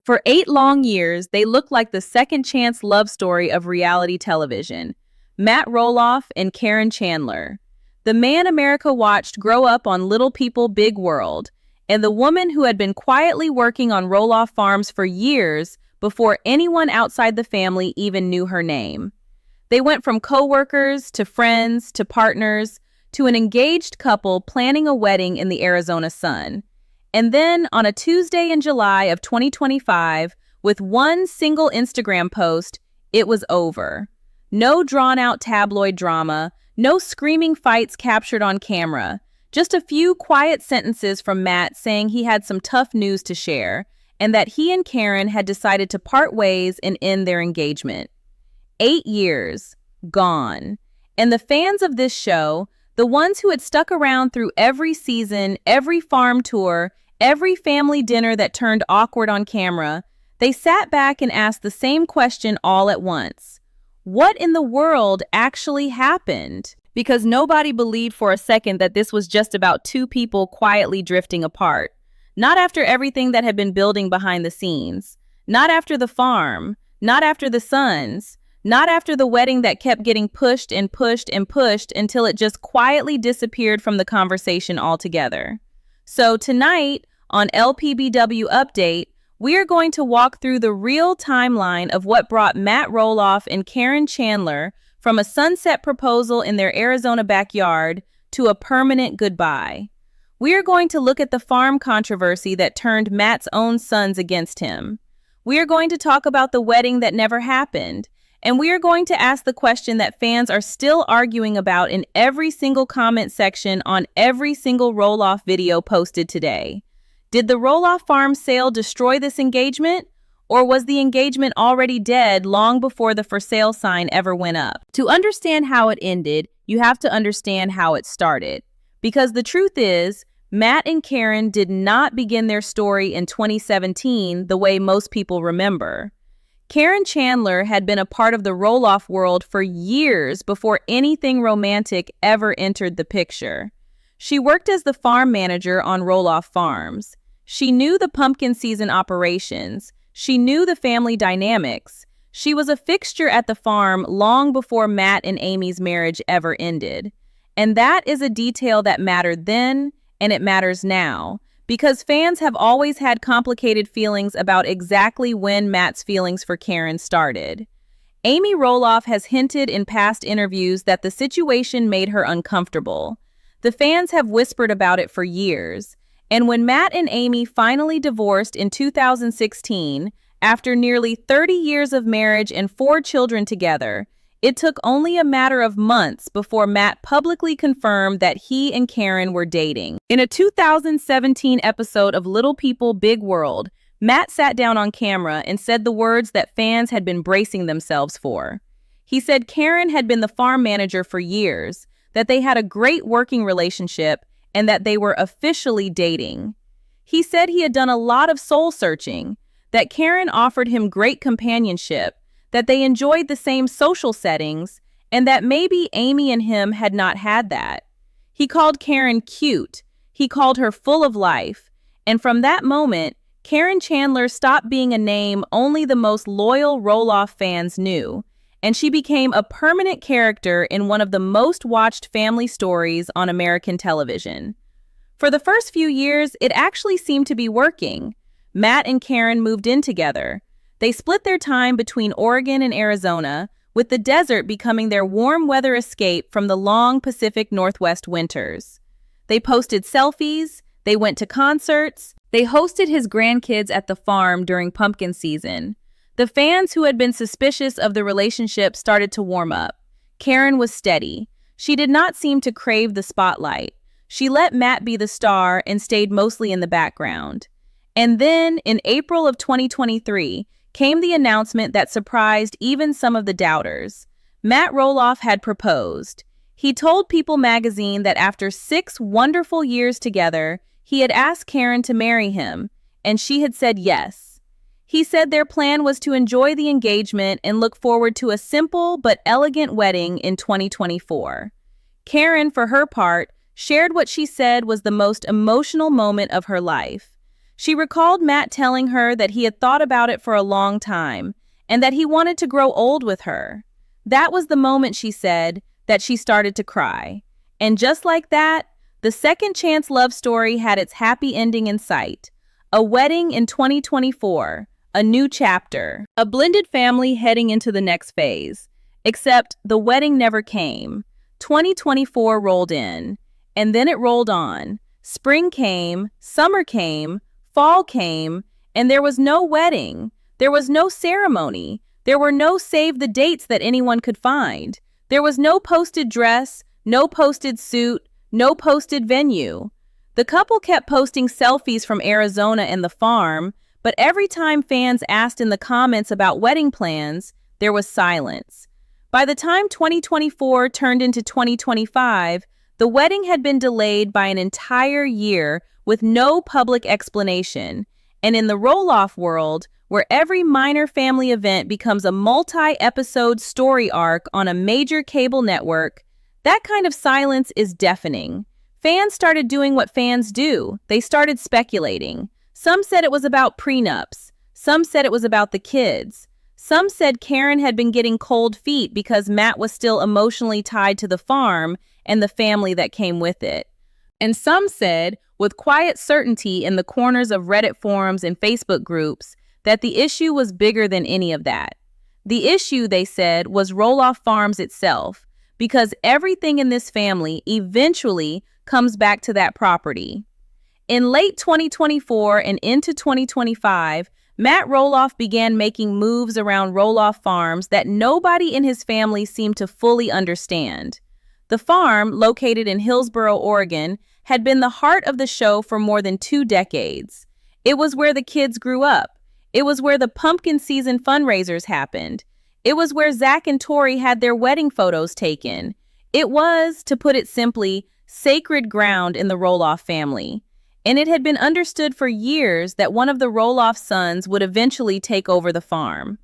For 8 long years, they looked like the second-chance love story of reality television. Matt Roloff and Caryn Chandler. The man America watched grow up on Little People, Big World, and the woman who had been quietly working on Roloff Farms for years before anyone outside the family even knew her name. They went from co-workers to friends to partners to an engaged couple planning a wedding in the Arizona sun. And then, on a Tuesday in July of 2025, with one single Instagram post, it was over. No drawn-out tabloid drama, no screaming fights captured on camera, just a few quiet sentences from Matt saying he had some tough news to share, and that he and Caryn had decided to part ways and end their engagement. 8 years, gone. And the fans of this show, the ones who had stuck around through every season, every farm tour, every family dinner that turned awkward on camera, they sat back and asked the same question all at once. What in the world actually happened? Because nobody believed for a second that this was just about two people quietly drifting apart. Not after everything that had been building behind the scenes. Not after the farm. Not after the sons. Not after the wedding that kept getting pushed and pushed and pushed until it just quietly disappeared from the conversation altogether. So tonight, on LPBW Update, we are going to walk through the real timeline of what brought Matt Roloff and Caryn Chandler from a sunset proposal in their Arizona backyard to a permanent goodbye. We are going to look at the farm controversy that turned Matt's own sons against him. We are going to talk about the wedding that never happened. And we are going to ask the question that fans are still arguing about in every single comment section on every single Roloff video posted today. Did the Roloff Farms sale destroy this engagement? Or was the engagement already dead long before the for sale sign ever went up? To understand how it ended, you have to understand how it started. Because the truth is, Matt and Caryn did not begin their story in 2017 the way most people remember. Caryn Chandler had been a part of the Roloff world for years before anything romantic ever entered the picture. She worked as the farm manager on Roloff Farms. She knew the pumpkin season operations. She knew the family dynamics. She was a fixture at the farm long before Matt and Amy's marriage ever ended. And that is a detail that mattered then, and it matters now. Because fans have always had complicated feelings about exactly when Matt's feelings for Caryn started. Amy Roloff has hinted in past interviews that the situation made her uncomfortable. The fans have whispered about it for years. And when Matt and Amy finally divorced in 2016, after nearly 30 years of marriage and 4 children together, it took only a matter of months before Matt publicly confirmed that he and Caryn were dating. In a 2017 episode of Little People, Big World, Matt sat down on camera and said the words that fans had been bracing themselves for. He said Caryn had been the farm manager for years, that they had a great working relationship, and that they were officially dating. He said he had done a lot of soul searching, that Caryn offered him great companionship, that they enjoyed the same social settings, and that maybe Amy and him had not had that. He called Caryn cute. He called her full of life. And from that moment, Caryn Chandler stopped being a name only the most loyal Roloff fans knew, and she became a permanent character in one of the most watched family stories on American television. For the first few years, it actually seemed to be working. Matt and Caryn moved in together. They split their time between Oregon and Arizona, with the desert becoming their warm weather escape from the long Pacific Northwest winters. They posted selfies, they went to concerts, they hosted his grandkids at the farm during pumpkin season. The fans who had been suspicious of the relationship started to warm up. Caryn was steady. She did not seem to crave the spotlight. She let Matt be the star and stayed mostly in the background. And then, in April of 2023, came the announcement that surprised even some of the doubters. Matt Roloff had proposed. He told People magazine that after 6 wonderful years together, he had asked Caryn to marry him, and she had said yes. He said their plan was to enjoy the engagement and look forward to a simple but elegant wedding in 2024. Caryn, for her part, shared what she said was the most emotional moment of her life. She recalled Matt telling her that he had thought about it for a long time and that he wanted to grow old with her. That was the moment, she said, that she started to cry. And just like that, the second chance love story had its happy ending in sight. A wedding in 2024, a new chapter, a blended family heading into the next phase. Except the wedding never came. 2024 rolled in, and then it rolled on. Spring came, summer came, fall came, and there was no wedding. There was no ceremony. There were no save the dates that anyone could find. There was no posted dress, no posted suit, no posted venue. The couple kept posting selfies from Arizona and the farm, but every time fans asked in the comments about wedding plans, there was silence. By the time 2024 turned into 2025, the wedding had been delayed by an entire year with no public explanation. And in the Roloff world, where every minor family event becomes a multi-episode story arc on a major cable network, that kind of silence is deafening. Fans started doing what fans do. They started speculating. Some said it was about prenups. Some said it was about the kids. Some said Caryn had been getting cold feet because Matt was still emotionally tied to the farm and the family that came with it. And some said, with quiet certainty in the corners of Reddit forums and Facebook groups, that the issue was bigger than any of that. The issue, they said, was Roloff Farms itself, because everything in this family eventually comes back to that property. In late 2024 and into 2025, Matt Roloff began making moves around Roloff Farms that nobody in his family seemed to fully understand. The farm, located in Hillsboro, Oregon, had been the heart of the show for more than 2 decades. It was where the kids grew up. It was where the pumpkin season fundraisers happened. It was where Zach and Tori had their wedding photos taken. It was, to put it simply, sacred ground in the Roloff family. And it had been understood for years that one of the Roloff sons would eventually take over the farm.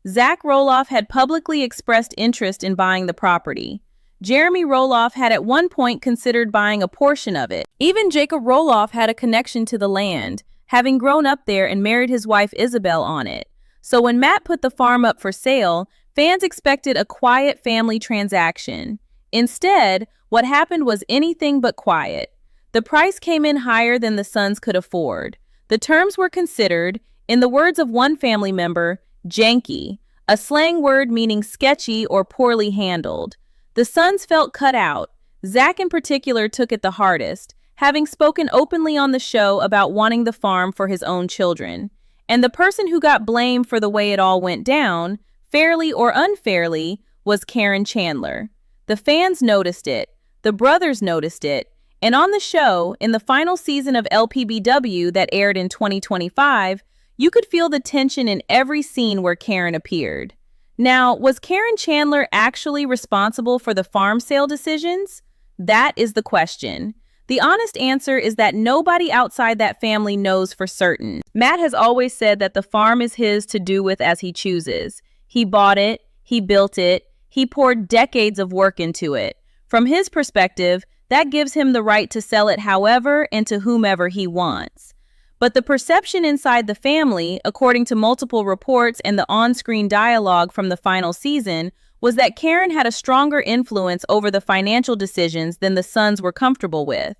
Zach Roloff had publicly expressed interest in buying the property. Jeremy Roloff had at one point considered buying a portion of it. Even Jacob Roloff had a connection to the land, having grown up there and married his wife Isabel on it. So when Matt put the farm up for sale, fans expected a quiet family transaction. Instead, what happened was anything but quiet. The price came in higher than the sons could afford. The terms were considered, in the words of one family member, janky, a slang word meaning sketchy or poorly handled. The sons felt cut out. Zach in particular took it the hardest, having spoken openly on the show about wanting the farm for his own children. And the person who got blamed for the way it all went down, fairly or unfairly, was Caryn Chandler. The fans noticed it. The brothers noticed it. And on the show, in the final season of LPBW that aired in 2025, you could feel the tension in every scene where Caryn appeared. Now, was Caryn Chandler actually responsible for the farm sale decisions? That is the question. The honest answer is that nobody outside that family knows for certain. Matt has always said that the farm is his to do with as he chooses. He bought it, he built it, he poured decades of work into it. From his perspective, that gives him the right to sell it however and to whomever he wants. But the perception inside the family, according to multiple reports and the on-screen dialogue from the final season, was that Caryn had a stronger influence over the financial decisions than the sons were comfortable with.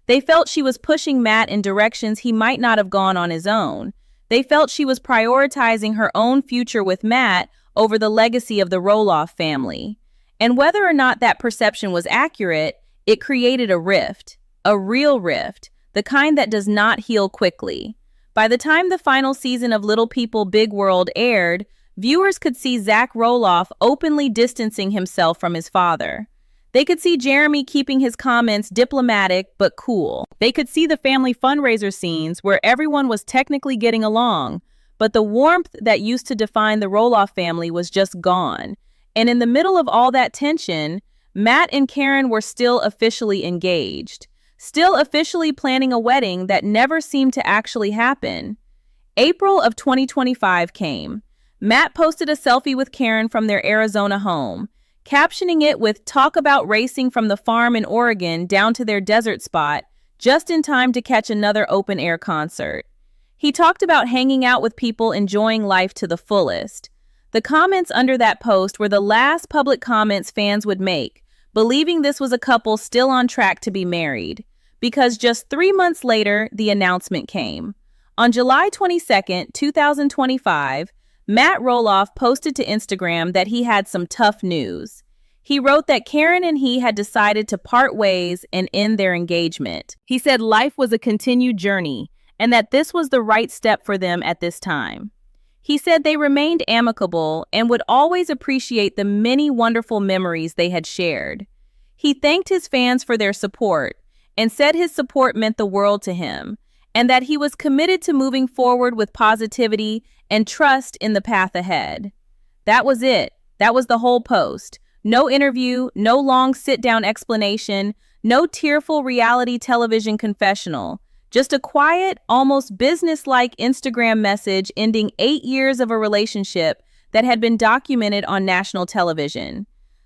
They felt she was pushing Matt in directions he might not have gone on his own. They felt she was prioritizing her own future with Matt over the legacy of the Roloff family. And whether or not that perception was accurate, it created a rift, a real rift, the kind that does not heal quickly. By the time the final season of Little People, Big World aired, viewers could see Zach Roloff openly distancing himself from his father. They could see Jeremy keeping his comments diplomatic but cool. They could see the family fundraiser scenes where everyone was technically getting along, but the warmth that used to define the Roloff family was just gone. And in the middle of all that tension, Matt and Caryn were still officially engaged, still officially planning a wedding that never seemed to actually happen. April of 2025 came. Matt posted a selfie with Caryn from their Arizona home, captioning it with "Talk about racing from the farm in Oregon down to their desert spot, just in time to catch another open-air concert." He talked about hanging out with people enjoying life to the fullest. The comments under that post were the last public comments fans would make, believing this was a couple still on track to be married. Because just 3 months later, the announcement came. On July 22nd, 2025, Matt Roloff posted to Instagram that he had some tough news. He wrote that Caryn and he had decided to part ways and end their engagement. He said life was a continued journey and that this was the right step for them at this time. He said they remained amicable and would always appreciate the many wonderful memories they had shared. He thanked his fans for their support and said his support meant the world to him, and that he was committed to moving forward with positivity and trust in the path ahead. That was it. That was the whole post. No interview, no long sit-down explanation, no tearful reality television confessional. Just a quiet, almost business-like Instagram message ending 8 years of a relationship that had been documented on national television.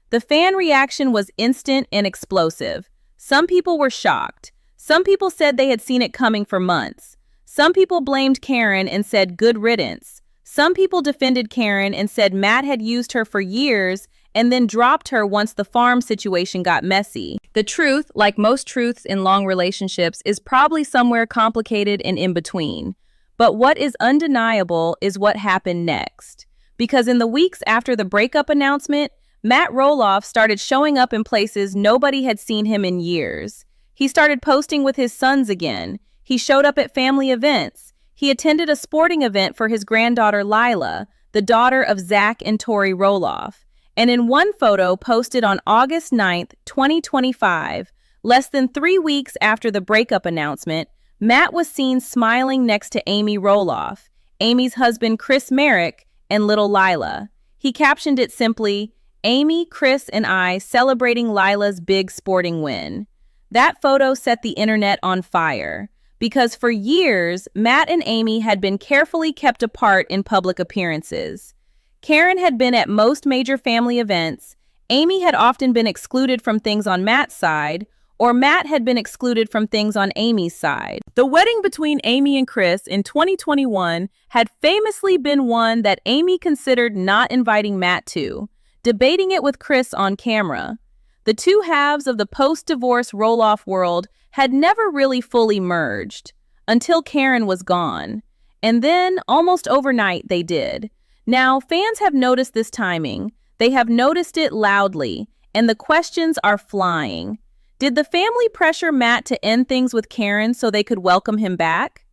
The fan reaction was instant and explosive. Some people were shocked. Some people said they had seen it coming for months. Some people blamed Caryn and said good riddance. Some people defended Caryn and said Matt had used her for years and then dropped her once the farm situation got messy. The truth, like most truths in long relationships, is probably somewhere complicated and in between. But what is undeniable is what happened next. Because in the weeks after the breakup announcement, Matt Roloff started showing up in places nobody had seen him in years. He started posting with his sons again. He showed up at family events. He attended a sporting event for his granddaughter Lila, the daughter of Zach and Tori Roloff. And in one photo posted on August 9th, 2025, less than 3 weeks after the breakup announcement, Matt was seen smiling next to Amy Roloff, Amy's husband Chris Merrick, and little Lila. He captioned it simply, "Amy, Chris, and I celebrating Lila's big sporting win." That photo set the internet on fire, because for years, Matt and Amy had been carefully kept apart in public appearances. Caryn had been at most major family events, Amy had often been excluded from things on Matt's side, or Matt had been excluded from things on Amy's side. The wedding between Amy and Chris in 2021 had famously been one that Amy considered not inviting Matt to, debating it with Chris on camera. The two halves of the post-divorce Roloff world had never really fully merged, until Caryn was gone. And then, almost overnight, they did. Now, fans have noticed this timing. They have noticed it loudly, and the questions are flying. Did the family pressure Matt to end things with Caryn so they could welcome him back?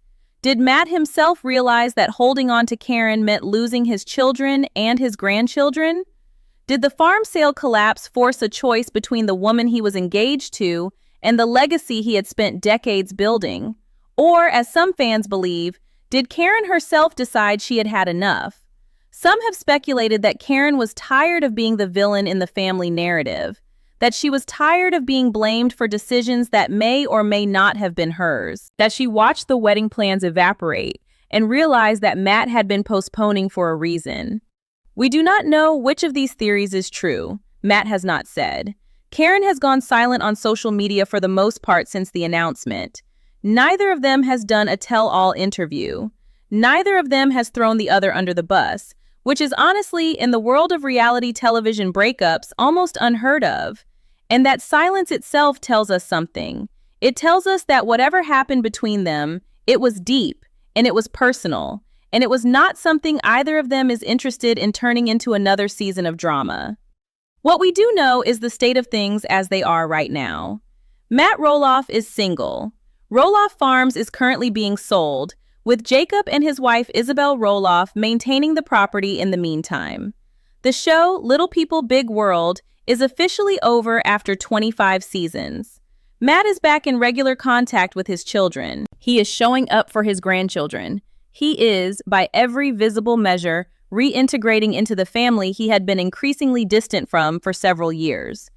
Did Matt himself realize that holding on to Caryn meant losing his children and his grandchildren? Did the farm sale collapse force a choice between the woman he was engaged to and the legacy he had spent decades building? Or, as some fans believe, did Caryn herself decide she had had enough? Some have speculated that Caryn was tired of being the villain in the family narrative, that she was tired of being blamed for decisions that may or may not have been hers, that she watched the wedding plans evaporate and realized that Matt had been postponing for a reason. We do not know which of these theories is true. Matt has not said. Caryn has gone silent on social media for the most part since the announcement. Neither of them has done a tell-all interview. Neither of them has thrown the other under the bus, which is honestly, in the world of reality television breakups, almost unheard of. And that silence itself tells us something. It tells us that whatever happened between them, it was deep, and it was personal. And it was not something either of them is interested in turning into another season of drama. What we do know is the state of things as they are right now. Matt Roloff is single. Roloff Farms is currently being sold, with Jacob and his wife Isabel Roloff maintaining the property in the meantime. The show, Little People, Big World, is officially over after 25 seasons. Matt is back in regular contact with his children. He is showing up for his grandchildren. He is, by every visible measure, reintegrating into the family he had been increasingly distant from for several years.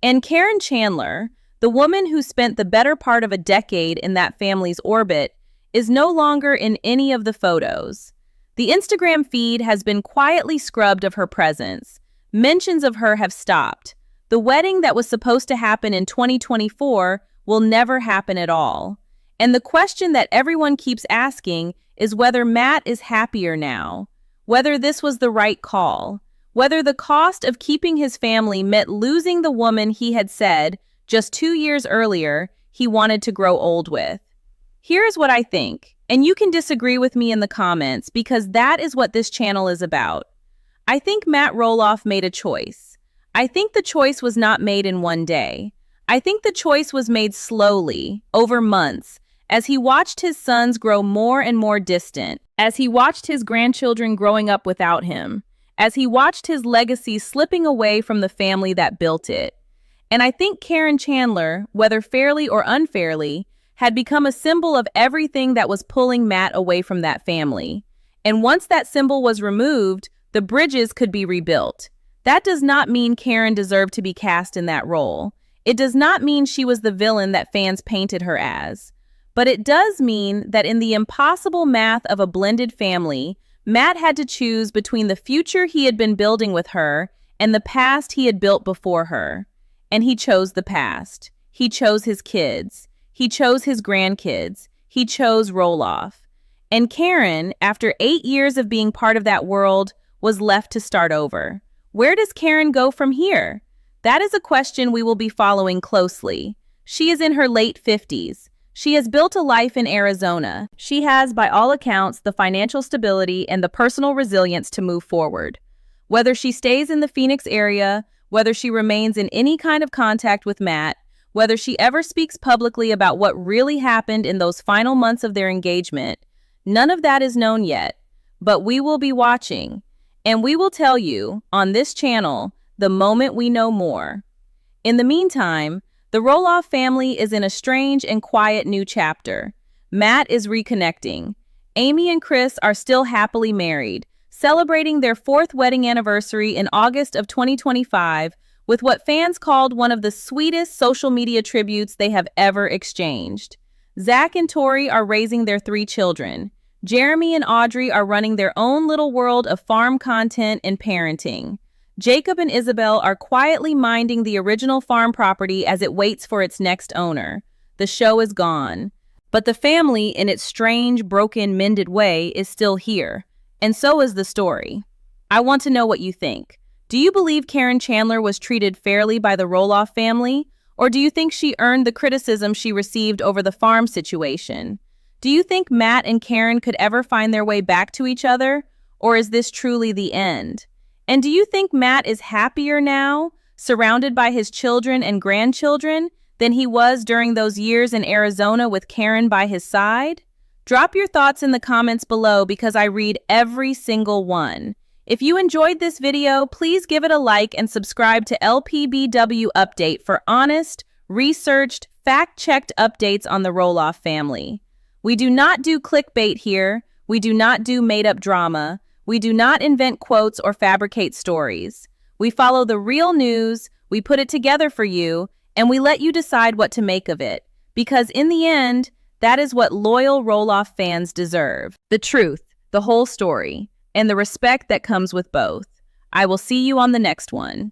And Caryn Chandler, the woman who spent the better part of a decade in that family's orbit, is no longer in any of the photos. The Instagram feed has been quietly scrubbed of her presence. Mentions of her have stopped. The wedding that was supposed to happen in 2024 will never happen at all. And the question that everyone keeps asking is whether Matt is happier now, whether this was the right call, whether the cost of keeping his family meant losing the woman he had said just 2 years earlier he wanted to grow old with. Here's what I think, and you can disagree with me in the comments because that is what this channel is about. I think Matt Roloff made a choice. I think the choice was not made in one day. I think the choice was made slowly, over months, as he watched his sons grow more and more distant, as he watched his grandchildren growing up without him, as he watched his legacy slipping away from the family that built it. And I think Caryn Chandler, whether fairly or unfairly, had become a symbol of everything that was pulling Matt away from that family. And once that symbol was removed, the bridges could be rebuilt. That does not mean Caryn deserved to be cast in that role. It does not mean she was the villain that fans painted her as. But it does mean that in the impossible math of a blended family, Matt had to choose between the future he had been building with her and the past he had built before her. And he chose the past. He chose his kids. He chose his grandkids. He chose Roloff. And Caryn, after 8 years of being part of that world, was left to start over. Where does Caryn go from here? That is a question we will be following closely. She is in her late 50s. She has built a life in Arizona. She has, by all accounts, the financial stability and the personal resilience to move forward. Whether she stays in the Phoenix area, whether she remains in any kind of contact with Matt, whether she ever speaks publicly about what really happened in those final months of their engagement, none of that is known yet. But we will be watching, and we will tell you, on this channel, the moment we know more. In the meantime, the Roloff family is in a strange and quiet new chapter. Matt is reconnecting. Amy and Chris are still happily married, celebrating their 4th wedding anniversary in August of 2025 with what fans called one of the sweetest social media tributes they have ever exchanged. Zach and Tori are raising their 3 children. Jeremy and Audrey are running their own little world of farm content and parenting. Jacob and Isabel are quietly minding the original farm property as it waits for its next owner. The show is gone. But the family, in its strange, broken, mended way, is still here. And so is the story. I want to know what you think. Do you believe Caryn Chandler was treated fairly by the Roloff family? Or do you think she earned the criticism she received over the farm situation? Do you think Matt and Caryn could ever find their way back to each other? Or is this truly the end? And do you think Matt is happier now, surrounded by his children and grandchildren, than he was during those years in Arizona with Caryn by his side? Drop your thoughts in the comments below because I read every single one. If you enjoyed this video, please give it a like and subscribe to LPBW Update for honest, researched, fact-checked updates on the Roloff family. We do not do clickbait here. We do not do made-up drama. We do not invent quotes or fabricate stories. We follow the real news, we put it together for you, and we let you decide what to make of it. Because in the end, that is what loyal Roloff fans deserve. The truth, the whole story, and the respect that comes with both. I will see you on the next one.